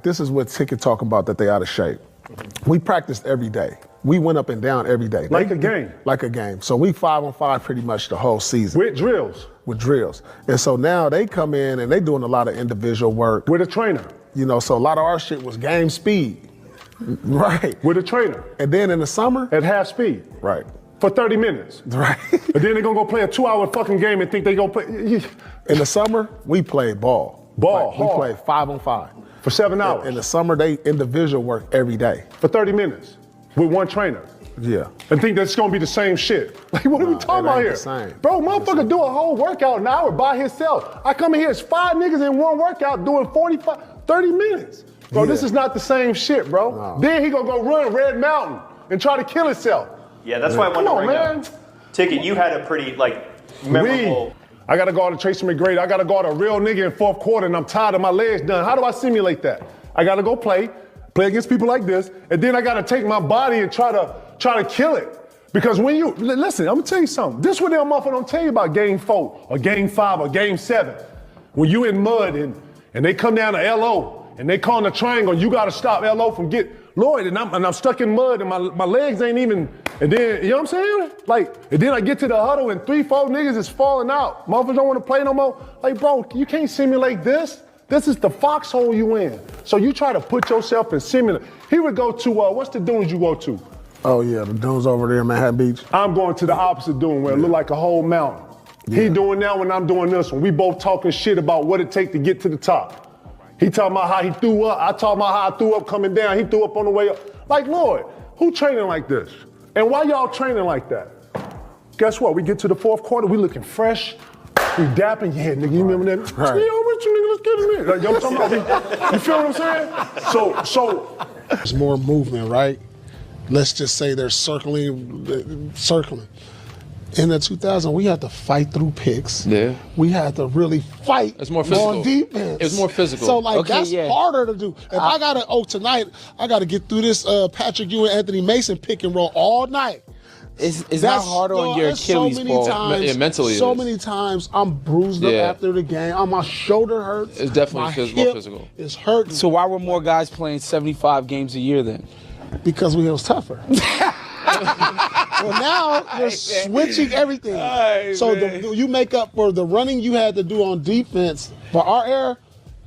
like this is what Ticket talking about that they out of shape. We practiced every day. We went up and down every day. Like a game. Like a game. So we 5-on-5 pretty much the whole season. With drills. With drills. And so now they come in and they doing a lot of individual work. With a trainer. You know, so a lot of our shit was game speed. Right. With a trainer. And then in the summer. At half speed. Right. For 30 minutes. Right. But then they're gonna go play a 2-hour fucking game and think they gonna play. In the summer, we played ball. Ball, we played 5-on-5. For 7 hours. In the summer, they individual work every day. For 30 minutes. With one trainer. Yeah. And think that's gonna be the same shit. Like, what are we talking about here? Bro, motherfucker do a whole workout an hour by himself. I come in here, it's 5 niggas in one workout doing 30 minutes. Bro, this is not the same shit, bro. No. Then he gonna go run Red Mountain and try to kill himself. Yeah, that's why I wanted to bring up. Ticket, you had a pretty, memorable. I gotta guard a Tracy McGrady. I gotta guard a real nigga in fourth quarter and I'm tired of my legs done. How do I simulate that? I gotta go play against people like this, and then I gotta take my body and try to kill it. Because when you, listen, I'm gonna tell you something. This is what them motherfuckers don't tell you about game 4 or game 5 or game 7. When you in mud and they come down to LO and they call in a triangle, you gotta stop LO from Lloyd, and I'm stuck in mud and my legs ain't even, and then, you know what I'm saying? And then I get to the huddle and 3-4 niggas is falling out. Motherfuckers don't wanna play no more. Like, bro, you can't simulate this. This is the foxhole you in. So you try to put yourself in simulate. He would go to, what's the dunes you go to? Oh yeah, the dunes over there in Manhattan Beach. I'm going to the opposite dune where it look like a whole mountain. Yeah. He doing that when I'm doing this one. We both talking shit about what it take to get to the top. He talking about how he threw up. I talking about how I threw up coming down. He threw up on the way up. Like, Lord, who training like this? And why y'all training like that? Guess what? We get to the fourth quarter, we looking fresh. We dapping, yeah, nigga, you remember that? Right. Yo, what you nigga, let's get in there. Like, yo, I'm talking about, you feel what I'm saying? So. There's more movement, right? Let's just say they're circling. In the 2000, we had to fight through picks. Yeah. We had to really fight it's more physical. On defense. It's more physical. So, that's harder to do. If I got to, tonight, I got to get through this Patrick Ewing, Anthony Mason pick and roll all night. It's not harder on your Achilles, so many mentally so many times I'm bruised up after the game. My shoulder hurts. It's definitely more physical. It's hurting. So why were more guys playing 75 games a year then? Because we was tougher. Well, now we're switching everything. So you make up for the running you had to do on defense. For our era,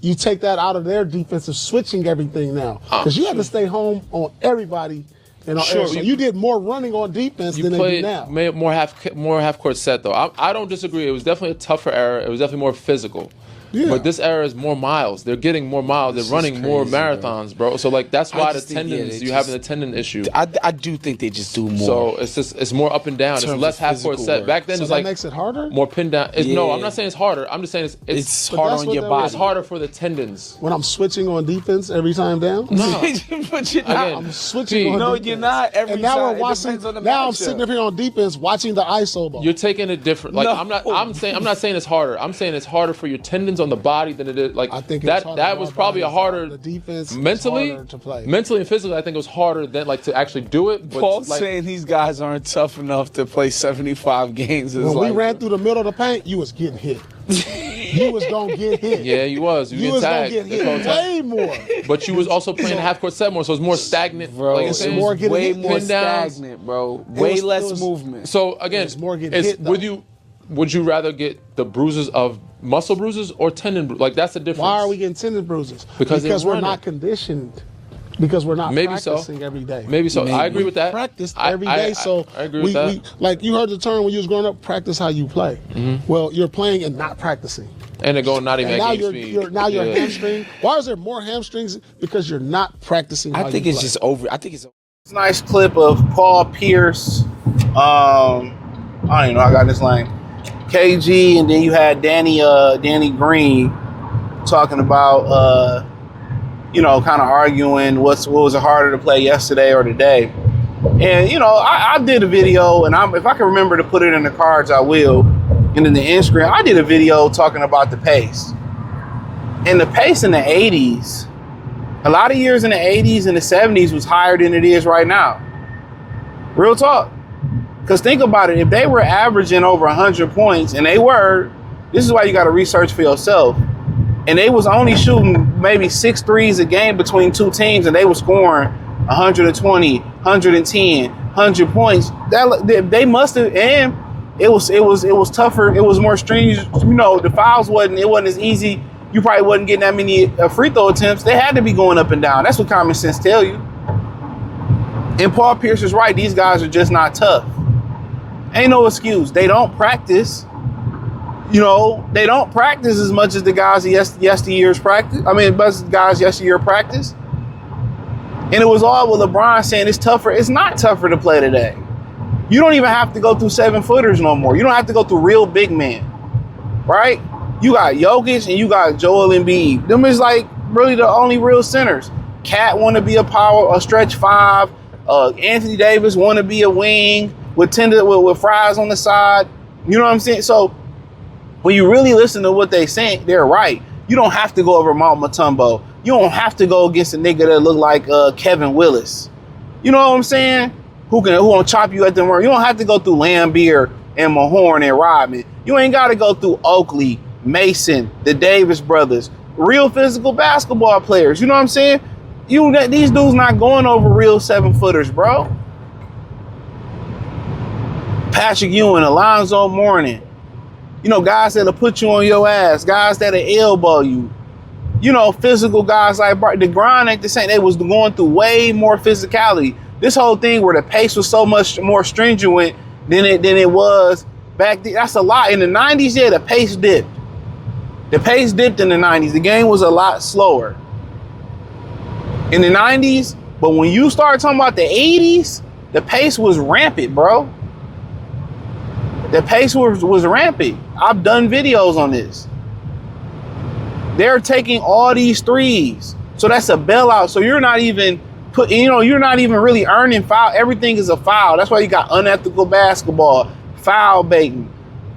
you take that out of their defensive switching everything now. Because you had to stay home on everybody. So you did more running on defense than they do now. More half court set though. I don't disagree. It was definitely a tougher era. It was definitely more physical. Yeah. But this era is more miles. They're getting more miles. They're running more marathons, bro. So that's why the tendons. You having a tendon issue. I do think they just do more. So it's more up and down. It's less half court set. Back then, so it's that makes it harder. More pinned down. No, I'm not saying it's harder. I'm just saying it's harder on your body. It's harder for the tendons. When I'm switching on defense every time down. No, but you're not. I'm switching. No, you're not. Every and now time. we're watching. Now I'm sitting up here on defense watching the ISO ball. You're taking it different. Like I'm not saying it's harder. I'm saying it's harder for your tendons on the body than it is. Like I think that was probably a harder. The defense mentally, harder to play. Mentally and physically, I think it was harder than to actually do it. But Paul's saying these guys aren't tough enough to play 75 games. When we ran through the middle of the paint, you was getting hit. You was gonna get hit. Yeah, you was. You was gonna get hit way more. But you was also playing half court set more, so it's more stagnant. Bro, it's more way more stagnant, bro. Way less movement. So again, more getting hit. Would you rather get the bruises of muscle bruises or tendon bruises? Like that's the difference. Why are we getting tendon bruises? Because we're not conditioned. Because we're not practicing every day. Maybe so. I agree with that. Practice every day. So I agree with that. Like you heard the term when you was growing up, practice how you play. Mm-hmm. Well, you're playing and not practicing. And they're going not even at game speed. Now you're hamstring. Why is there more hamstrings? Because you're not practicing how you play. I think it's just over. I think it's a nice clip of Paul Pierce. I don't even know. I got this line. KG, and then you had Danny Green talking about kind of arguing what was it harder to play yesterday or today. And I did a video, and if I can remember to put it in the cards, I will. And in the Instagram, I did a video talking about the pace. And the pace in the 80s, a lot of years in the 80s and the 70s was higher than it is right now. Real talk. Because think about it, if they were averaging over 100 points, and they were, this is why you got to research for yourself, and they was only shooting maybe 6 threes a game between two teams, and they were scoring 120, 110, 100 points. They must have, and it was tougher. It was more stringent. You know, the fouls wasn't as easy. You probably wasn't getting that many free throw attempts. They had to be going up and down. That's what common sense tell you. And Paul Pierce is right. These guys are just not tough. Ain't no excuse. They don't practice. You know, they don't practice as much as the guys yesteryear's practice. I mean, as guys yesteryear practice. And it was all with LeBron saying it's tougher. It's not tougher to play today. You don't even have to go through 7-footers no more. You don't have to go through real big men, right? You got Jokic and you got Joel Embiid. Them is like really the only real centers. Cat want to be a stretch 5. Anthony Davis want to be a wing with fries on the side. You know what I'm saying? So when you really listen to what they saying, they're right. You don't have to go over Mount Mutombo. You don't have to go against a nigga that look like Kevin Willis. You know what I'm saying? Who gonna chop you at the work? You don't have to go through Lambeer and Mahorn and Rodman. You ain't got to go through Oakley, Mason, the Davis brothers, real physical basketball players. You know what I'm saying? These dudes not going over real 7-footers, bro. Patrick Ewing, Alonzo Mourning. You know, guys that'll put you on your ass, guys that'll elbow you. You know, physical guys like the grind ain't the same. They was going through way more physicality. This whole thing where the pace was so much more stringent than it was back then. That's a lot. In the 90s, yeah, the pace dipped. The pace dipped in the 90s. The game was a lot slower in the 90s. But when you start talking about the 80s, the pace was rampant, bro. The pace was rampant. I've done videos on this. They're taking all these threes. So that's a bailout. So you're not even you're not even really earning foul. Everything is a foul. That's why you got unethical basketball, foul baiting.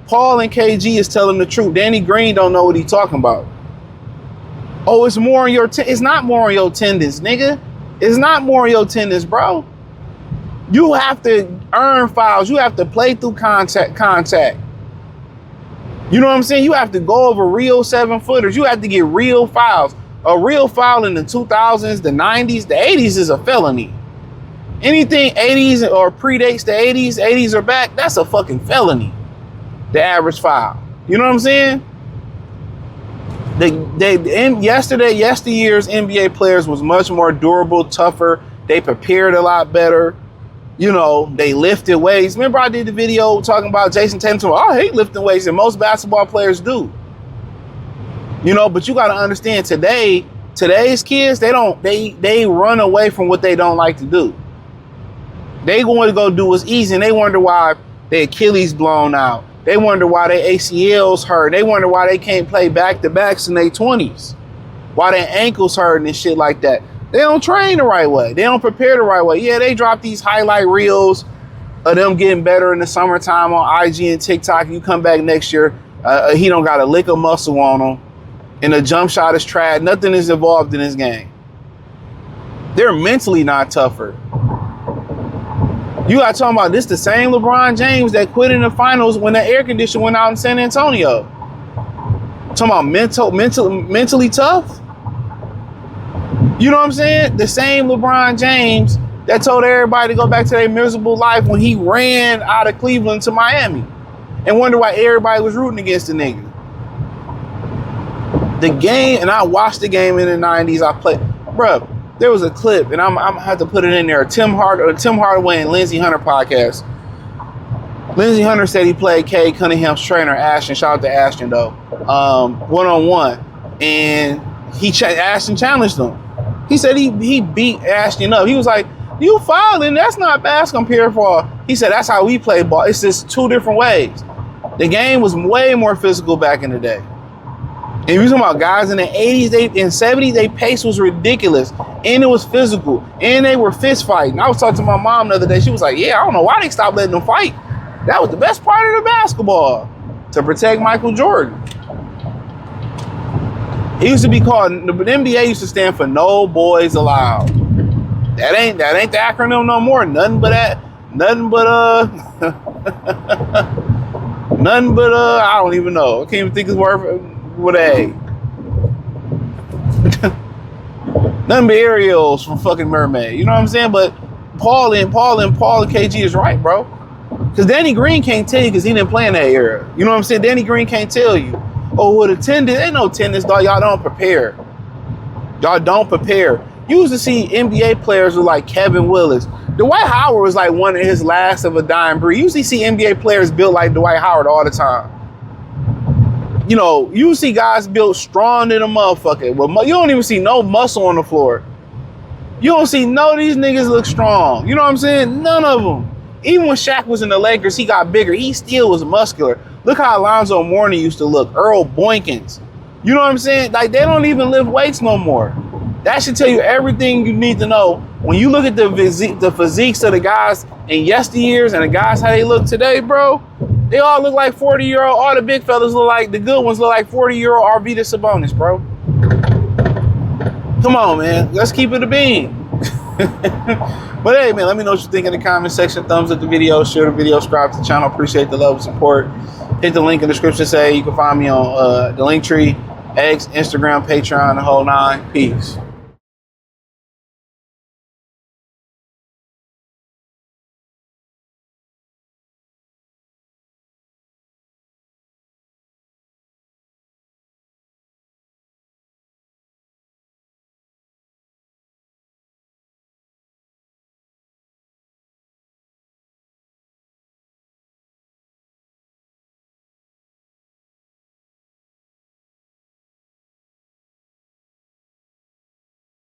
Paul and KG is telling the truth. Danny Green don't know what he's talking about. Oh, it's more on your it's not more on your tendons, nigga. It's not more on your tendons, bro. You have to earn fouls. You have to play through contact. You know what I'm saying? You have to go over real 7-footers. You have to get real fouls. A real foul in the 2000s, the 90s, the 80s is a felony. Anything 80s or predates the 80s or back, that's a fucking felony. The average foul. You know what I'm saying? Yesteryear's NBA players was much more durable, tougher. They prepared a lot better. You know, they lifted weights. Remember I did the video talking about Jason Tatum? I hate lifting weights, and most basketball players do. You know, but you got to understand today's kids, they run away from what they don't like to do. They going to go do what's easy, and they wonder why their Achilles blown out. They wonder why their ACLs hurt. They wonder why they can't play back-to-backs in their 20s. Why their ankles hurting and shit like that. They don't train the right way. They don't prepare the right way. Yeah, they drop these highlight reels of them getting better in the summertime on IG and TikTok. You come back next year, he don't got a lick of muscle on him. And the jump shot is trash. Nothing is involved in this game. They're mentally not tougher. You got talking about this the same LeBron James that quit in the finals when the air conditioner went out in San Antonio. Talking about mentally tough? You know what I'm saying? The same LeBron James that told everybody to go back to their miserable life when he ran out of Cleveland to Miami and wonder why everybody was rooting against the nigga. The game, and I watched the game in the 90s. I played, bruh, there was a clip, and I'm gonna have to put it in there. Tim Hardaway and Lindsey Hunter podcast. Lindsey Hunter said he played Cade Cunningham's trainer, Ashton. Shout out to Ashton, though. One-on-one. And Ashton challenged him. He said he beat Ashton up. He was like, you fouling, that's not basketball for. He said, that's how we play ball. It's just two different ways. The game was way more physical back in the day. And you talking about guys in the 80s, and 70s, their pace was ridiculous. And it was physical. And they were fist fighting. I was talking to my mom the other day. She was like, yeah, I don't know why they stopped letting them fight. That was the best part of the basketball, to protect Michael Jordan. It used to be called, the NBA used to stand for No Boys Allowed. That ain't the acronym no more. Nothing but I don't even know. I can't even think of the word with A. Nothing but Ariels from fucking Mermaid. You know what I'm saying? But Paul and KG is right, bro. Because Danny Green can't tell you because he didn't play in that era. You know what I'm saying? Danny Green can't tell you. Oh, with attendance, ain't no attendance, dog. Y'all don't prepare. Y'all don't prepare. You used to see NBA players who like Kevin Willis. Dwight Howard was like one of his last of a dying breed. You usually see NBA players built like Dwight Howard all the time. You know, you see guys built strong than a motherfucker. But you don't even see no muscle on the floor. You don't see no of these niggas look strong. You know what I'm saying? None of them. Even when Shaq was in the Lakers, he got bigger. He still was muscular. Look how Alonzo Mourning used to look. Earl Boykins. You know what I'm saying? Like, they don't even lift weights no more. That should tell you everything you need to know. When you look at the physiques of the guys in yesteryears and the guys how they look today, bro, they all look like 40-year-old. All the big fellas look like, the good ones look like 40-year-old Arvydas Sabonis, bro. Come on, man. Let's keep it a bean. But hey, man, let me know what you think in the comment section. Thumbs up the video, share the video, subscribe to the channel. Appreciate the love and support. Hit the link in the description. Say you can find me on the Linktree, X, Instagram, Patreon, the whole 9. Peace.